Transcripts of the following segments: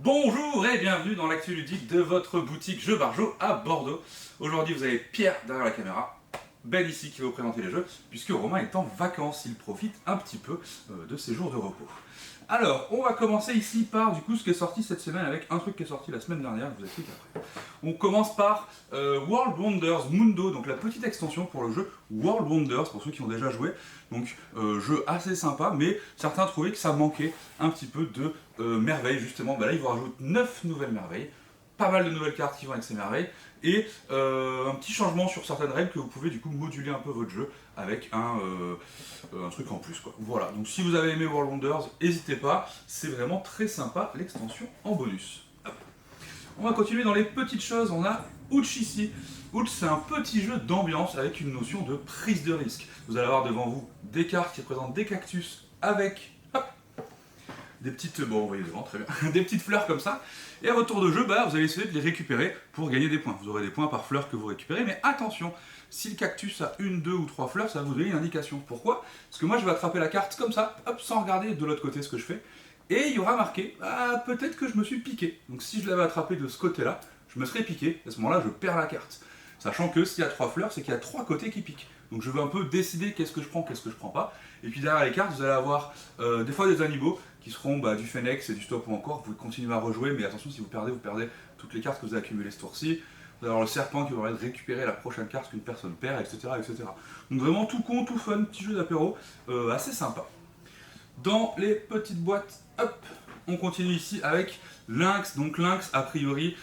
Bonjour et bienvenue dans l'actu ludique de votre boutique Jeux Barjo à Bordeaux. Aujourd'hui vous avez Pierre derrière la caméra, Ben ici qui va vous présenter les jeux, puisque Romain est en vacances, il profite un petit peu de ses jours de repos. Alors, on va commencer ici par du coup ce qui est sorti cette semaine avec un truc qui est sorti la semaine dernière, je vous explique après. On commence par World Wonders Mundo, donc la petite extension pour le jeu World Wonders, pour ceux qui ont déjà joué. Donc jeu assez sympa, mais certains trouvaient que ça manquait un petit peu de merveilles justement. Bah là ils vous rajoutent 9 nouvelles merveilles, pas mal de nouvelles cartes qui vont avec ces merveilles, et un petit changement sur certaines règles que vous pouvez du coup moduler un peu votre jeu avec un truc en plus quoi. Voilà, donc si vous avez aimé World Wonders, n'hésitez pas, c'est vraiment très sympa l'extension en bonus. Hop. On va continuer dans les petites choses, on a Ouch ici. Ouch c'est un petit jeu d'ambiance avec une notion de prise de risque. Vous allez avoir devant vous des cartes qui représentent des cactus avec des petites, bon, vous voyez devant, très bien, des petites fleurs comme ça. Et à votre tour de jeu, bah, vous allez essayer de les récupérer pour gagner des points. Vous aurez des points par fleur que vous récupérez, mais attention, si le cactus a une, deux ou trois fleurs, ça va vous donner une indication. Pourquoi? Parce que moi, je vais attraper la carte comme ça, hop, sans regarder de l'autre côté ce que je fais, et il y aura marqué, ah, peut-être que je me suis piqué. Donc si je l'avais attrapé de ce côté-là, je me serais piqué, à ce moment-là, je perds la carte. Sachant que s'il y a trois fleurs, c'est qu'il y a trois côtés qui piquent. Donc je veux un peu décider qu'est-ce que je prends, qu'est-ce que je prends pas. Et puis derrière les cartes, vous allez avoir des fois des animaux qui seront du Phoenix et du Stop ou encore. Vous pouvez continuer à rejouer, mais attention, si vous perdez toutes les cartes que vous avez accumulées ce tour-ci. Vous allez avoir le serpent qui va permettre de récupérer la prochaine carte qu'une personne perd, etc., etc. Donc vraiment tout con, tout fun, petit jeu d'apéro, assez sympa. Dans les petites boîtes, hop, on continue ici avec Lynx. Donc Lynx, a priori,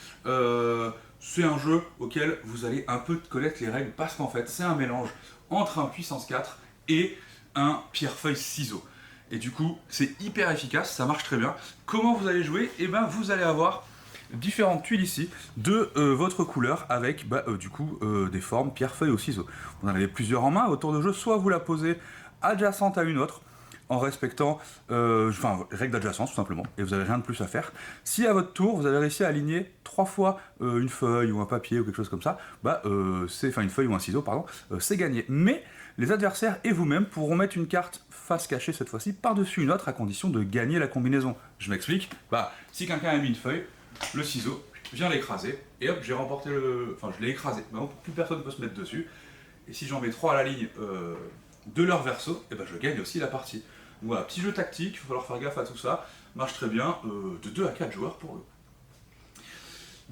c'est un jeu auquel vous allez un peu connaître les règles parce qu'en fait, c'est un mélange entre un puissance 4 et un pierre-feuille-ciseau. Et du coup, c'est hyper efficace, ça marche très bien. Comment vous allez jouer? Eh bien, vous allez avoir différentes tuiles ici de votre couleur avec des formes pierre-feuille ou ciseaux. Vous en avez plusieurs en main autour de jeu, soit vous la posez adjacente à une autre, en respectant, règle d'adjacence tout simplement, et vous n'avez rien de plus à faire. Si à votre tour, vous avez réussi à aligner 3 fois une feuille ou un papier ou quelque chose comme ça, une feuille ou un ciseau, pardon, c'est gagné. Mais les adversaires et vous-même pourront mettre une carte face cachée cette fois-ci par-dessus une autre à condition de gagner la combinaison. Je m'explique, si quelqu'un a mis une feuille, le ciseau vient l'écraser, et hop, j'ai remporté je l'ai écrasé. Maintenant, plus personne ne peut se mettre dessus. Et si j'en mets 3 à la ligne de leur verso, et je gagne aussi la partie. Voilà, petit jeu tactique, il va falloir faire gaffe à tout ça. Marche très bien, de 2 à 4 joueurs pour le.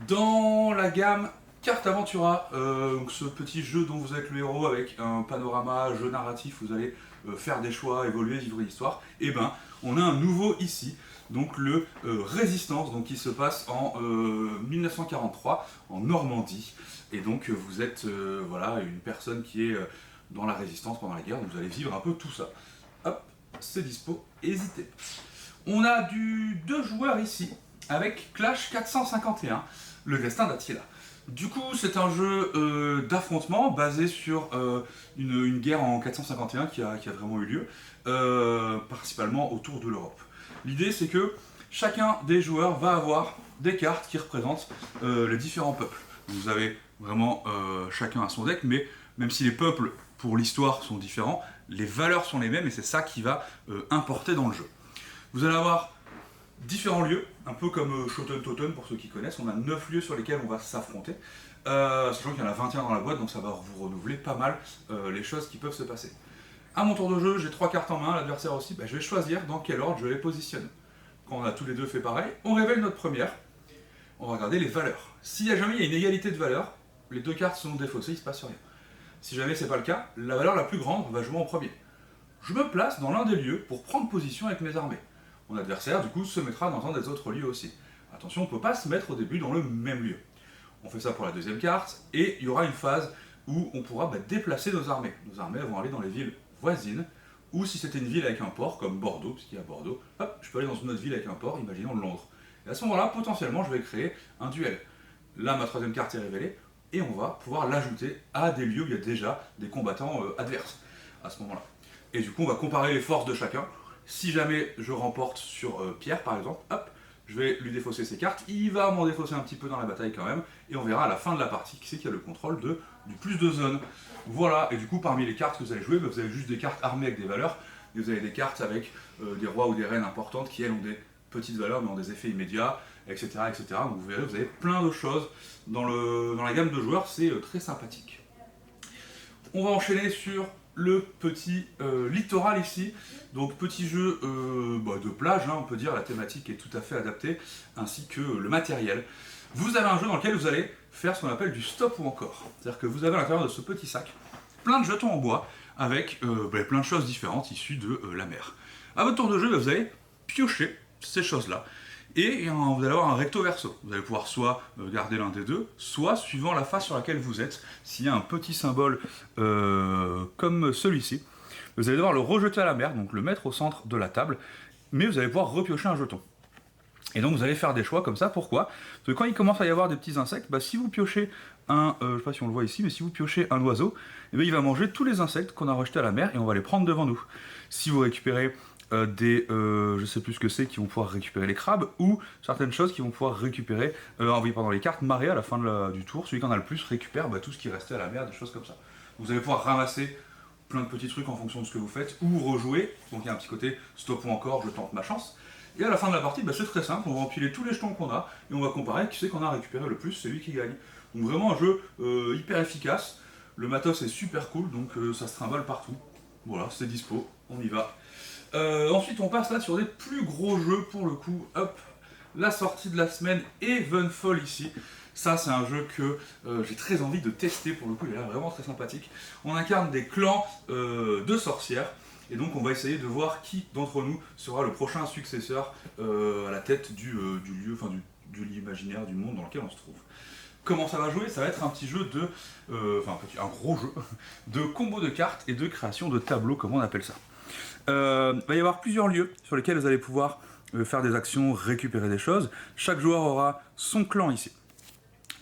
Dans la gamme Carte Aventura, ce petit jeu dont vous êtes le héros avec un panorama, jeu narratif, vous allez faire des choix, évoluer, vivre une histoire, on a un nouveau ici, donc le Résistance, donc qui se passe en 1943 en Normandie. Et donc vous êtes une personne qui est dans la résistance pendant la guerre, donc vous allez vivre un peu tout ça. Hop, c'est dispo, hésitez. On a du 2 joueurs ici, avec Clash 451, le destin d'Attila. Du coup, c'est un jeu d'affrontement basé sur une guerre en 451 qui a vraiment eu lieu, principalement autour de l'Europe. L'idée, c'est que chacun des joueurs va avoir des cartes qui représentent les différents peuples. Vous avez vraiment chacun à son deck, mais même si les peuples, pour l'histoire, sont différents, les valeurs sont les mêmes et c'est ça qui va importer dans le jeu. Vous allez avoir différents lieux, un peu comme Shoten Toten pour ceux qui connaissent. On a 9 lieux sur lesquels on va s'affronter, sachant qu'il y en a 21 dans la boîte, donc ça va vous renouveler pas mal les choses qui peuvent se passer. À mon tour de jeu, j'ai 3 cartes en main, l'adversaire aussi, je vais choisir dans quel ordre je les positionne. Quand on a tous les deux fait pareil, on révèle notre première, on va regarder les valeurs. Si jamais il y a une égalité de valeurs, les 2 cartes sont défaussées, il ne se passe rien. Si jamais c'est pas le cas, la valeur la plus grande va jouer en premier. Je me place dans l'un des lieux pour prendre position avec mes armées. Mon adversaire, du coup, se mettra dans un des autres lieux aussi. Attention, on ne peut pas se mettre au début dans le même lieu. On fait ça pour la deuxième carte, et il y aura une phase où on pourra déplacer nos armées. Nos armées vont aller dans les villes voisines, ou si c'était une ville avec un port, comme Bordeaux, puisqu'il y a Bordeaux, hop, je peux aller dans une autre ville avec un port, imaginons Londres. Et à ce moment-là, potentiellement, je vais créer un duel. Là, ma troisième carte est révélée, et on va pouvoir l'ajouter à des lieux où il y a déjà des combattants adverses, à ce moment-là. Et du coup, on va comparer les forces de chacun. Si jamais je remporte sur Pierre, par exemple, hop, je vais lui défausser ses cartes, il va m'en défausser un petit peu dans la bataille quand même, et on verra à la fin de la partie qui c'est qui a le contrôle du plus de zones. Voilà, et du coup, parmi les cartes que vous allez jouer, vous avez juste des cartes armées avec des valeurs, et vous avez des cartes avec des rois ou des reines importantes qui, elles, ont des petites valeurs mais ont des effets immédiats, etc. etc. Donc vous verrez, vous avez plein de choses dans la gamme de joueurs, c'est très sympathique. On va enchaîner sur le petit littoral ici, donc petit jeu de plage, hein, on peut dire, la thématique est tout à fait adaptée, ainsi que le matériel. Vous avez un jeu dans lequel vous allez faire ce qu'on appelle du stop ou encore, c'est-à-dire que vous avez à l'intérieur de ce petit sac plein de jetons en bois, avec plein de choses différentes issues de la mer. À votre tour de jeu, vous allez piocher ces choses-là, et vous allez avoir un recto verso. Vous allez pouvoir soit garder l'un des deux, soit suivant la face sur laquelle vous êtes, s'il y a un petit symbole comme celui-ci, vous allez devoir le rejeter à la mer, donc le mettre au centre de la table, mais vous allez pouvoir repiocher un jeton. Et donc vous allez faire des choix comme ça, pourquoi? Parce que quand il commence à y avoir des petits insectes, si vous piochez je ne sais pas si on le voit ici, mais si vous piochez un oiseau, il va manger tous les insectes qu'on a rejetés à la mer et on va les prendre devant nous. Si vous récupérez je sais plus ce que c'est, qui vont pouvoir récupérer les crabes, ou certaines choses qui vont pouvoir récupérer, pendant les cartes marée à la fin du tour, celui qui en a le plus récupère tout ce qui restait à la mer, des choses comme ça. Vous allez pouvoir ramasser plein de petits trucs en fonction de ce que vous faites, ou rejouer, donc il y a un petit côté stop ou encore, je tente ma chance. Et à la fin de la partie, c'est très simple, on va empiler tous les jetons qu'on a, et on va comparer qui c'est qu'on a récupéré le plus, c'est lui qui gagne. Donc vraiment un jeu hyper efficace, le matos est super cool, donc ça se trimballe partout. Voilà, c'est dispo, on y va. Ensuite on passe là sur des plus gros jeux pour le coup, hop, la sortie de la semaine, Evenfall ici. Ça c'est un jeu que j'ai très envie de tester pour le coup, il a l'air vraiment très sympathique. On incarne des clans de sorcières, et donc on va essayer de voir qui d'entre nous sera le prochain successeur à la tête du lieu, enfin de l'imaginaire du monde dans lequel on se trouve. Comment ça va jouer? Ça va être un petit jeu un gros jeu de combos de cartes et de création de tableaux, comme on appelle ça. Il va y avoir plusieurs lieux sur lesquels vous allez pouvoir faire des actions, récupérer des choses. Chaque joueur aura son clan ici.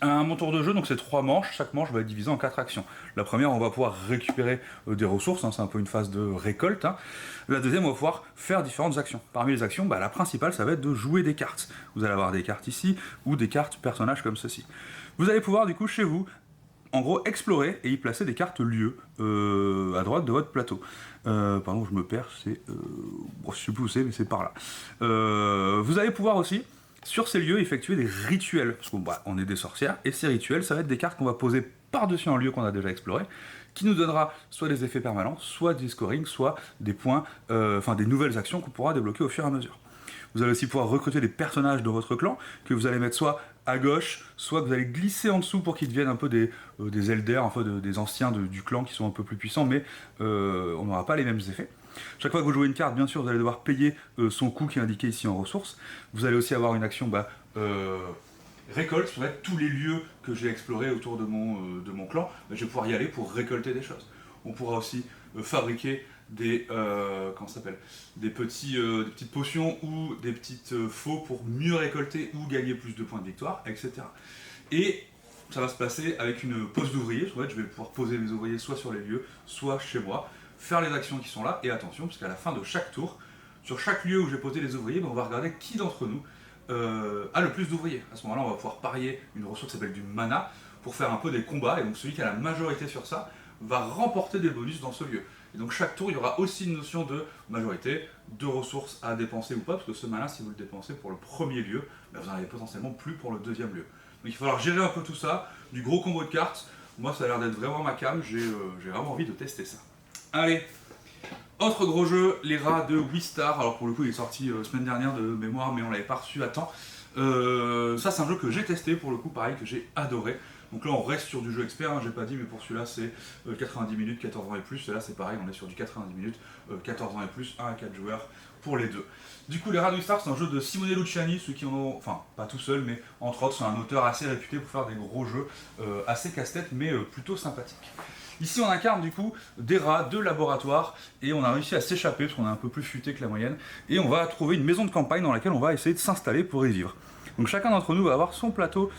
À mon tour de jeu, donc c'est 3 manches, chaque manche va être divisée en 4 actions. La première, on va pouvoir récupérer des ressources, hein, c'est un peu une phase de récolte. Hein. La deuxième, on va pouvoir faire différentes actions. Parmi les actions, la principale, ça va être de jouer des cartes. Vous allez avoir des cartes ici, ou des cartes personnages comme ceci. Vous allez pouvoir, du coup, chez vous, en gros, explorer et y placer des cartes lieux à droite de votre plateau. Pardon, je me perds, c'est... je sais plus où c'est, mais c'est par là. Vous allez pouvoir aussi, sur ces lieux, effectuer des rituels. Parce qu'on est des sorcières, et ces rituels, ça va être des cartes qu'on va poser par-dessus un lieu qu'on a déjà exploré, qui nous donnera soit des effets permanents, soit des scorings, soit des points, des nouvelles actions qu'on pourra débloquer au fur et à mesure. Vous allez aussi pouvoir recruter des personnages de votre clan, que vous allez mettre soit à gauche, soit que vous allez glisser en dessous pour qu'ils deviennent un peu des elders, des anciens du clan qui sont un peu plus puissants, mais on n'aura pas les mêmes effets. Chaque fois que vous jouez une carte, bien sûr, vous allez devoir payer son coût qui est indiqué ici en ressources. Vous allez aussi avoir une action récolte sur tous les lieux que j'ai explorés autour de mon clan. Je vais pouvoir y aller pour récolter des choses. On pourra aussi fabriquer des petites potions ou des petites faux pour mieux récolter ou gagner plus de points de victoire, etc. Et ça va se passer avec une pose d'ouvriers. Je vais pouvoir poser mes ouvriers soit sur les lieux, soit chez moi, faire les actions qui sont là, et attention, parce qu'à la fin de chaque tour, sur chaque lieu où j'ai posé les ouvriers, on va regarder qui d'entre nous a le plus d'ouvriers. À ce moment-là, on va pouvoir parier une ressource qui s'appelle du mana pour faire un peu des combats, et donc celui qui a la majorité sur ça va remporter des bonus dans ce lieu. Et donc chaque tour, il y aura aussi une notion de majorité, de ressources à dépenser ou pas, parce que ce mana, si vous le dépensez pour le premier lieu, vous en avez potentiellement plus pour le deuxième lieu. Donc il va falloir gérer un peu tout ça, du gros combo de cartes. Moi, ça a l'air d'être vraiment ma came, j'ai vraiment envie de tester ça. Allez, autre gros jeu, les rats de Wistar. Alors pour le coup, il est sorti semaine dernière de mémoire, mais on l'avait pas reçu à temps. Ça, c'est un jeu que j'ai testé, pour le coup, pareil, que j'ai adoré. Donc là, on reste sur du jeu expert, hein, j'ai pas dit, mais pour celui-là, c'est 90 minutes, 14 ans et plus. Et là, c'est pareil, on est sur du 90 minutes, 14 ans et plus, 1 à 4 joueurs pour les deux. Du coup, les rats de Wistar, c'est un jeu de Simone Luciani, ceux qui en ont, enfin, pas tout seul, mais entre autres, c'est un auteur assez réputé pour faire des gros jeux, assez casse-tête, mais plutôt sympathiques. Ici, on incarne du coup des rats de laboratoire et on a réussi à s'échapper parce qu'on est un peu plus futé que la moyenne. Et on va trouver une maison de campagne dans laquelle on va essayer de s'installer pour y vivre. Donc chacun d'entre nous va avoir son plateau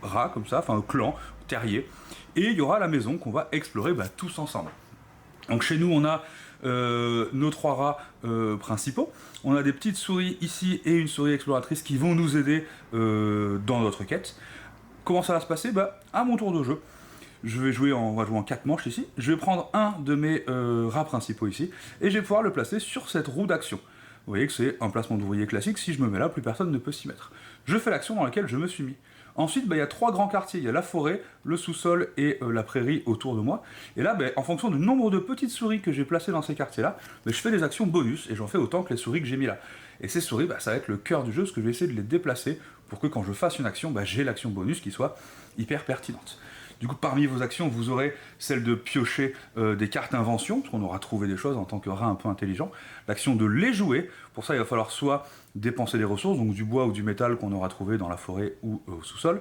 rat, comme ça, enfin clan, terrier. Et il y aura la maison qu'on va explorer tous ensemble. Donc chez nous, on a nos 3 rats principaux. On a des petites souris ici et une souris exploratrice qui vont nous aider dans notre quête. Comment ça va se passer? À mon tour de jeu. On va jouer en 4 manches ici. Je vais prendre un de mes rats principaux ici et je vais pouvoir le placer sur cette roue d'action. voyez que c'est un placement d'ouvrier classique, si je me mets là, plus personne ne peut s'y mettre. Je fais l'action dans laquelle je me suis mis. Ensuite, il y a 3 grands quartiers, il y a la forêt, le sous-sol et la prairie autour de moi. Et là, en fonction du nombre de petites souris que j'ai placées dans ces quartiers-là, je fais des actions bonus, et j'en fais autant que les souris que j'ai mis là. Et ces souris, ça va être le cœur du jeu, parce que je vais essayer de les déplacer pour que quand je fasse une action, j'ai l'action bonus qui soit hyper pertinente. Du coup, parmi vos actions, vous aurez celle de piocher des cartes invention, parce qu'on aura trouvé des choses en tant que rat un peu intelligent. L'action de les jouer, pour ça il va falloir soit dépenser des ressources, donc du bois ou du métal qu'on aura trouvé dans la forêt ou au sous-sol,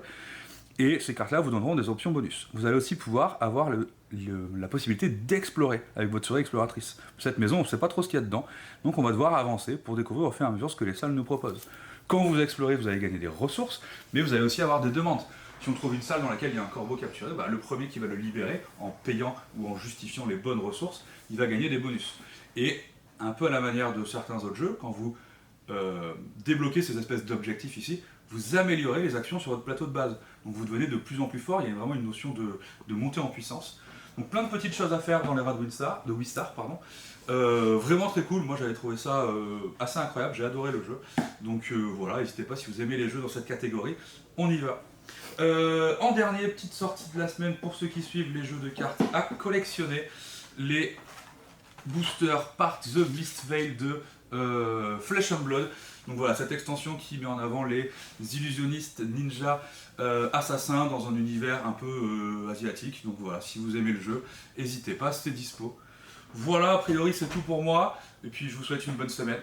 et ces cartes-là vous donneront des options bonus. Vous allez aussi pouvoir avoir la possibilité d'explorer avec votre souris exploratrice. Cette maison, on ne sait pas trop ce qu'il y a dedans, donc on va devoir avancer pour découvrir au fur et à mesure ce que les salles nous proposent. Quand vous explorez, vous allez gagner des ressources, mais vous allez aussi avoir des demandes. Si on trouve une salle dans laquelle il y a un corbeau capturé, le premier qui va le libérer, en payant ou en justifiant les bonnes ressources, il va gagner des bonus. Et un peu à la manière de certains autres jeux, quand vous débloquez ces espèces d'objectifs ici, vous améliorez les actions sur votre plateau de base. Donc vous devenez de plus en plus fort, il y a vraiment une notion de montée en puissance. Donc plein de petites choses à faire dans les rats de Wistar, pardon. Vraiment très cool, moi j'avais trouvé ça assez incroyable, j'ai adoré le jeu. Donc voilà, n'hésitez pas si vous aimez les jeux dans cette catégorie, on y va. En dernier, petite sortie de la semaine pour ceux qui suivent les jeux de cartes à collectionner, les boosters Part the Mistveil de Flesh and Blood. Donc voilà, cette extension qui met en avant les illusionnistes ninja assassins dans un univers un peu asiatique. Donc voilà, si vous aimez le jeu, n'hésitez pas, c'est dispo. Voilà, a priori c'est tout pour moi, et puis je vous souhaite une bonne semaine.